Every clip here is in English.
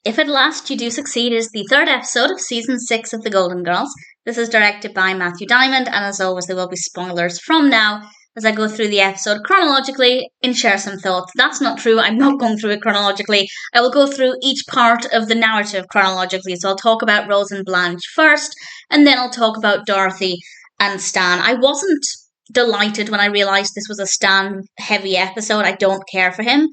If At Last You Do Succeed is the third episode of season 6 of The Golden Girls. This is directed by Matthew Diamond, and as always, there will be spoilers from now as I go through the episode chronologically and share some thoughts. That's not true. I'm not going through it chronologically. I will go through each part of the narrative chronologically. So I'll talk about Rose and Blanche first, and then I'll talk about Dorothy and Stan. I wasn't delighted when I realised this was a Stan-heavy episode. I don't care for him.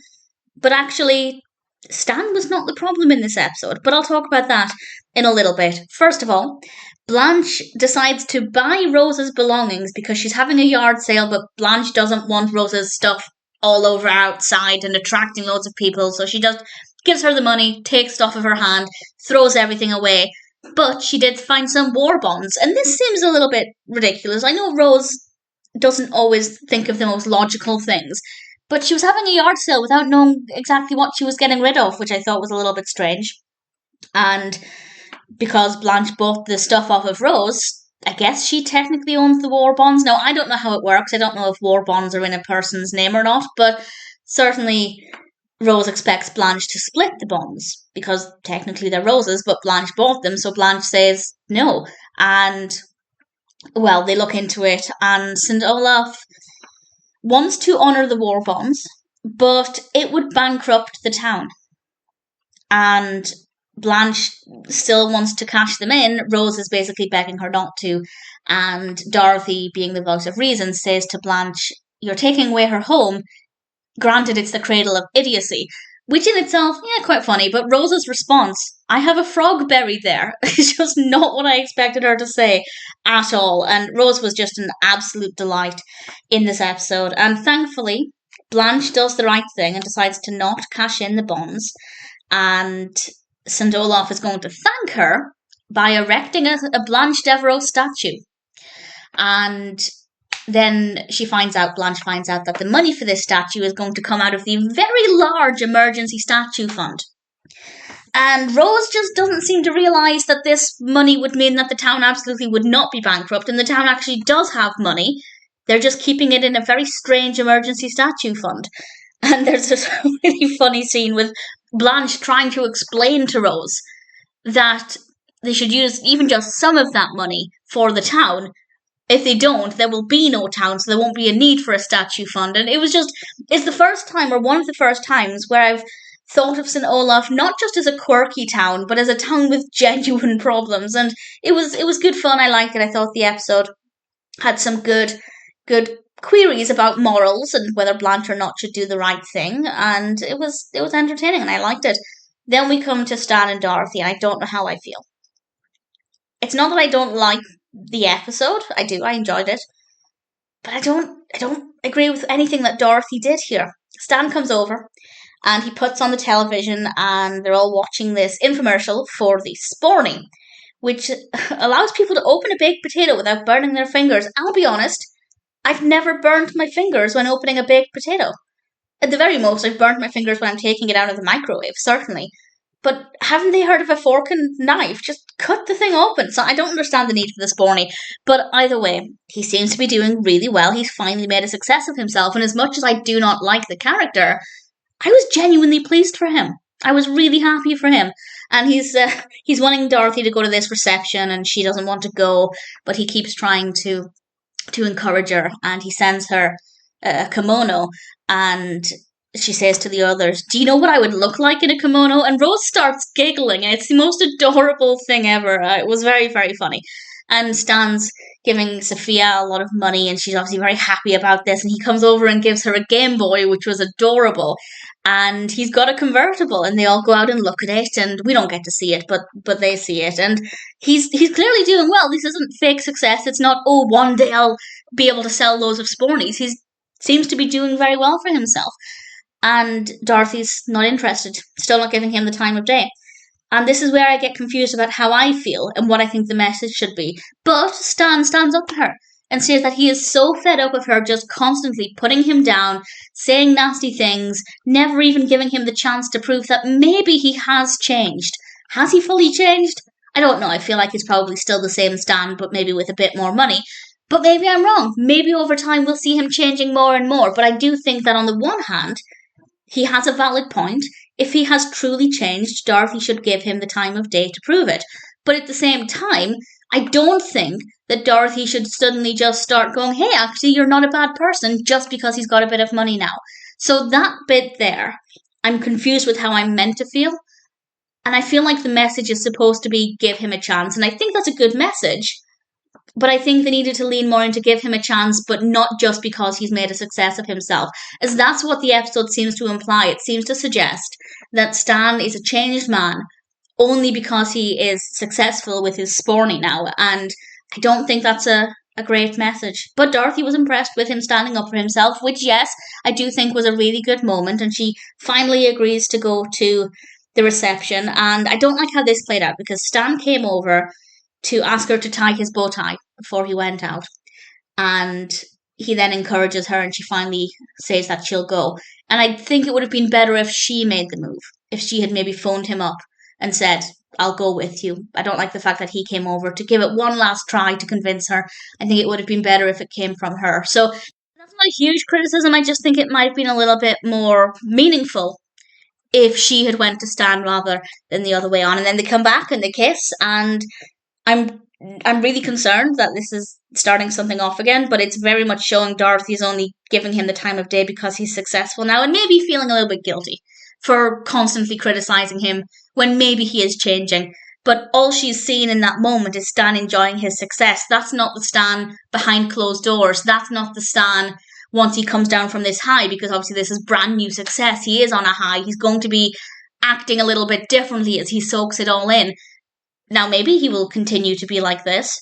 But actually, Stan was not the problem in this episode, but I'll talk about that in a little bit. First of all, Blanche decides to buy Rose's belongings because she's having a yard sale, but Blanche doesn't want Rose's stuff all over outside and attracting loads of people, so she just gives her the money, takes stuff of her hand, throws everything away. But she did find some war bonds, and this seems a little bit ridiculous. I know Rose doesn't always think of the most logical things, but she was having a yard sale without knowing exactly what she was getting rid of, which I thought was a little bit strange. And because Blanche bought the stuff off of Rose, I guess she technically owns the war bonds. Now, I don't know how it works. I don't know if war bonds are in a person's name or not, but certainly Rose expects Blanche to split the bonds because technically they're Rose's, but Blanche bought them, so Blanche says no. And, well, they look into it, and St. Olaf wants to honour the war bonds, but it would bankrupt the town. And Blanche still wants to cash them in. Rose is basically begging her not to. And Dorothy, being the voice of reason, says to Blanche, "You're taking away her home. Granted, it's the cradle of idiocy." Which in itself, yeah, quite funny. But Rose's response, "I have a frog buried there," is just not what I expected her to say at all. And Rose was just an absolute delight in this episode. And thankfully, Blanche does the right thing and decides to not cash in the bonds. And St. Olaf is going to thank her by erecting a Blanche Devereaux statue. And then Blanche finds out that the money for this statue is going to come out of the very large emergency statue fund. And Rose just doesn't seem to realise that this money would mean that the town absolutely would not be bankrupt, and the town actually does have money. They're just keeping it in a very strange emergency statue fund. And there's this really funny scene with Blanche trying to explain to Rose that they should use even just some of that money for the town. If they don't, there will be no town, so there won't be a need for a statue fund. And it's the first time, or one of the first times, where I've thought of St. Olaf not just as a quirky town, but as a town with genuine problems. And it was good fun. I liked it. I thought the episode had some good queries about morals and whether Blanche or not should do the right thing. And it was entertaining, and I liked it. Then we come to Stan and Dorothy, and I don't know how I feel. It's not that I don't like the episode. I do. I enjoyed it. But I don't agree with anything that Dorothy did here. Stan comes over and he puts on the television, and they're all watching this infomercial for the Zbornak, which allows people to open a baked potato without burning their fingers. I'll be honest, I've never burnt my fingers when opening a baked potato. At the very most, I've burnt my fingers when I'm taking it out of the microwave, certainly. But haven't they heard of a fork and knife? Just cut the thing open. So I don't understand the need for the Zbornak. But either way, he seems to be doing really well. He's finally made a success of himself. And as much as I do not like the character, I was genuinely pleased for him. I was really happy for him. And he's wanting Dorothy to go to this reception, and she doesn't want to go. But he keeps trying to encourage her. And he sends her a kimono. And she says to the others, "Do you know what I would look like in a kimono?" And Rose starts giggling, and it's the most adorable thing ever. It was very, very funny. And Stan's giving Sophia a lot of money, and she's obviously very happy about this. And he comes over and gives her a Game Boy, which was adorable. And he's got a convertible, and they all go out and look at it. And we don't get to see it, but they see it. And he's clearly doing well. This isn't fake success. It's not, oh, one day I'll be able to sell loads of Zbornaks. He seems to be doing very well for himself. And Dorothy's not interested, still not giving him the time of day. And this is where I get confused about how I feel and what I think the message should be. But Stan stands up to her and says that he is so fed up of her just constantly putting him down, saying nasty things, never even giving him the chance to prove that maybe he has changed. Has he fully changed? I don't know. I feel like he's probably still the same Stan, but maybe with a bit more money. But maybe I'm wrong. Maybe over time we'll see him changing more and more. But I do think that on the one hand, he has a valid point if he has truly changed, Dorothy should give him the time of day to prove it. But at the same time, I don't think that Dorothy should suddenly just start going, hey, actually, you're not a bad person just because he's got a bit of money now. So that bit there, I'm confused with how I'm meant to feel. And I feel like the message is supposed to be give him a chance. And I think that's a good message. But I think they needed to lean more into give him a chance, but not just because he's made a success of himself. As that's what the episode seems to imply. It seems to suggest that Stan is a changed man only because he is successful with his sporny now. And I don't think that's a great message. But Dorothy was impressed with him standing up for himself, which, yes, I do think was a really good moment. And she finally agrees to go to the reception. And I don't like how this played out because Stan came over to ask her to tie his bow tie before he went out. And he then encourages her and she finally says that she'll go. And I think it would have been better if she made the move, if she had maybe phoned him up and said, I'll go with you. I don't like the fact that he came over to give it one last try to convince her. I think it would have been better if it came from her. So that's not a huge criticism. I just think it might have been a little bit more meaningful if she had went to Stan rather than the other way on. And then they come back and they kiss, and I'm really concerned that this is starting something off again, but it's very much showing Dorothy's only giving him the time of day because he's successful now, and maybe feeling a little bit guilty for constantly criticizing him when maybe he is changing. But all she's seen in that moment is Stan enjoying his success. That's not the Stan behind closed doors. That's not the Stan once he comes down from this high, because obviously this is brand new success. He is on a high. He's going to be acting a little bit differently as he soaks it all in. Now, maybe he will continue to be like this,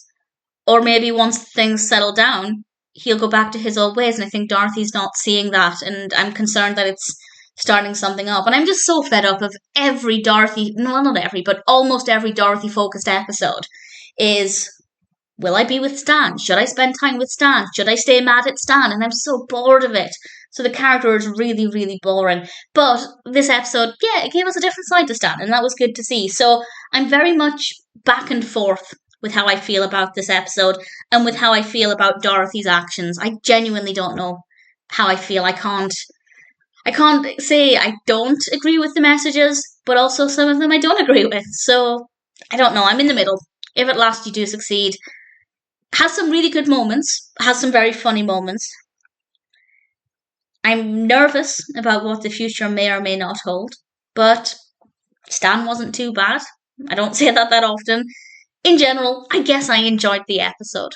or maybe once things settle down, he'll go back to his old ways. And I think Dorothy's not seeing that, and I'm concerned that it's starting something up. And I'm just so fed up of every Dorothy, well, not every, but almost every Dorothy-focused episode is, will I be with Stan? Should I spend time with Stan? Should I stay mad at Stan? And I'm so bored of it. So the character is really, really boring. But this episode, yeah, it gave us a different side to Stan, and that was good to see. So I'm very much back and forth with how I feel about this episode and with how I feel about Dorothy's actions. I genuinely don't know how I feel. I can't say I don't agree with the messages, but also some of them I don't agree with. So I don't know. I'm in the middle. If at last you do succeed, has some really good moments, has some very funny moments. I'm nervous about what the future may or may not hold, but Stan wasn't too bad. I don't say that often. In general, I guess I enjoyed the episode.